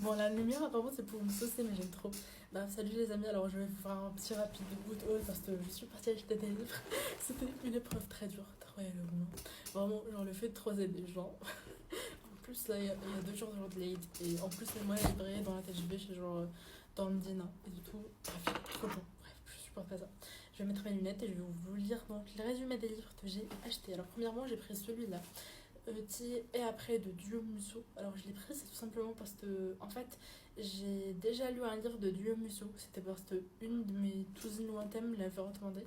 Bon, la lumière, apparemment, c'est pour me saucer, mais j'aime trop. Bah, salut les amis, alors je vais vous faire un petit rapide good haul parce que je suis partie acheter des livres. C'était une épreuve très dure, très longue. Vraiment, genre le fait de croiser des gens. En plus, là, il y a 2 jours de road et en plus, c'est moi la librairie dans laquelle je vais, chez genre dans le Dina. Et du coup, bref, trop bon. Bref, je supporte pas ça. Je vais mettre mes lunettes et je vais vous lire donc le résumé des livres que j'ai achetés. Alors, premièrement, j'ai pris celui-là. Et après de Dieu Musso. Alors je l'ai pris, c'est tout simplement parce que, en fait, j'ai déjà lu un livre de Dieu Musso. C'était parce que une de mes cousines lointaines me l'avait recommandé.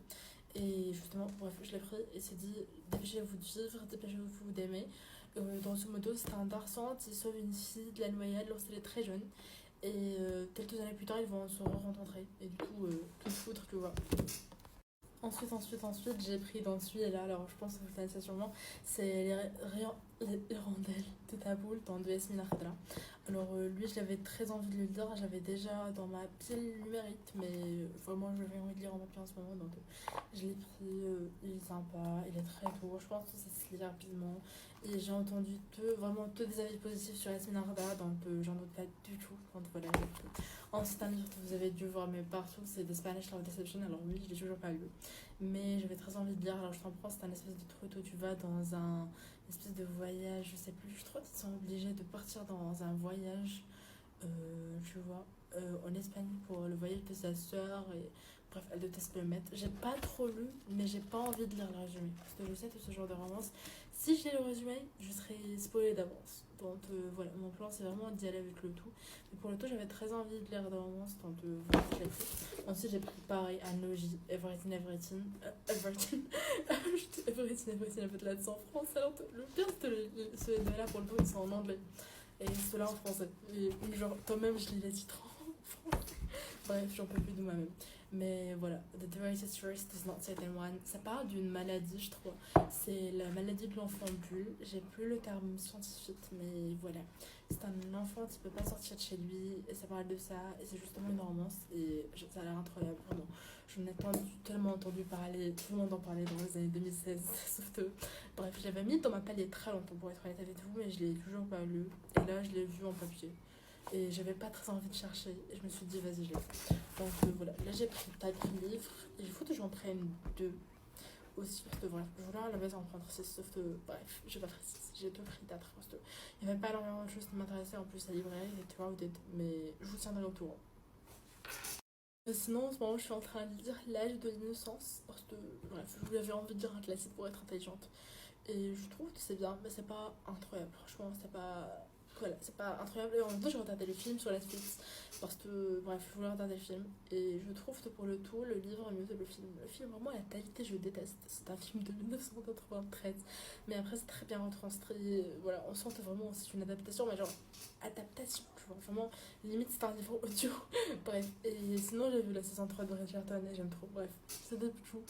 Et justement, bref, je l'ai pris et c'est dit dépêchez-vous de vivre, dépêchez-vous d'aimer. Dans ce modo, c'est un garçon qui sauve une fille de la noyade lorsqu'elle est très jeune. Et quelques années plus tard, ils vont se rencontrer. Et du coup, tout foutre, tu vois. Ensuite, j'ai pris dans celui-là, alors je pense que vous connaissez sûrement, c'est les Hirondelles de Taboul dans de Yasmine Ardala. Alors lui, je l'avais très envie de le lire, j'avais déjà dans ma pile numérique, mais vraiment, je l'avais envie de lire en papier en ce moment, donc je l'ai pris, il est sympa, il est très beau, je pense que ça se lit rapidement. Et j'ai entendu vraiment tous des avis positifs sur Yasmine Ardala, donc j'en doute pas du tout. Donc voilà, ensuite, un livre que vous avez dû voir, mais partout, c'est The Spanish Love Deception. Alors oui, je l'ai toujours pas lu, mais j'avais très envie de lire. Alors je t'en prends, c'est un espèce de truc où tu vas dans un espèce de voyage, je sais plus, je crois qu'ils sont obligés de partir dans un voyage, tu vois, en Espagne pour le voyage de sa sœur. Et bref, elle déteste le mettre. J'ai pas trop lu, mais j'ai pas envie de lire le résumé. Parce que je sais que ce genre de romance, si j'ai le résumé, je serais spoilée d'avance. Donc voilà, mon plan c'est vraiment d'y aller avec le tout. Mais pour le tout, j'avais très envie de lire de romance, donc voilà, je l'ai fait. Ensuite, j'ai pris pareil à Noji, Everything, Everything. Everything. Je dis Everything, Everything, en fait là, c'est en français. Alors, le pire, c'est que ceux de là, pour le coup, ils sont en anglais. Et ceux-là en français. Et genre, toi-même, je lis les titres en français. Bref, j'en peux plus de moi-même. Mais voilà, The Devices First is not certain one. Ça parle d'une maladie, je trouve. C'est la maladie de l'enfant bulle. J'ai plus le terme scientifique, mais voilà. C'est un enfant qui peut pas sortir de chez lui. Et ça parle de ça. Et c'est justement une romance. Et ça a l'air incroyable, vraiment. J'en ai tellement entendu parler. Tout le monde en parlait dans les années 2016. Sauf que, bref, je l'avais mis dans ma palier très longtemps pour être honnête avec vous. Mais je l'ai toujours pas lu. Et là, je l'ai vu en papier. Et j'avais pas très envie de chercher. Et je me suis dit, vas-y, je l'ai. Donc voilà, là j'ai pris 4 livres. Et il faut que j'en prenne 2 aussi. Parce que bref, je voulais à la base en prendre 6. Sauf que bref, j'ai pas pris 6. J'ai que pris 4. Parce qu'il n'y avait pas énormément de choses qui m'intéressaient. En plus, la librairie était crowded. Mais je vous tiendrai au courant. Sinon, en ce moment, je suis en train de lire L'âge de l'innocence. Parce que bref, je voulais envie de dire un classique pour être intelligente. Et je trouve que c'est bien, mais c'est pas incroyable. Franchement, c'est pas. Voilà, c'est pas incroyable. Et en même temps, j'ai regardé le film sur Netflix. Parce que, bref, je voulais regarder le film. Et je trouve que pour le tout, le livre est mieux que le film. Le film, vraiment, la qualité, je déteste. C'est un film de 1993. Mais après, c'est très bien retranscrit. Voilà, on sent que vraiment c'est une adaptation, mais genre, adaptation, tu vois. Vraiment, limite, c'est un livre audio. Bref. Et sinon, j'ai vu la saison 3 de Bridgerton et j'aime trop. Bref, c'est de tout.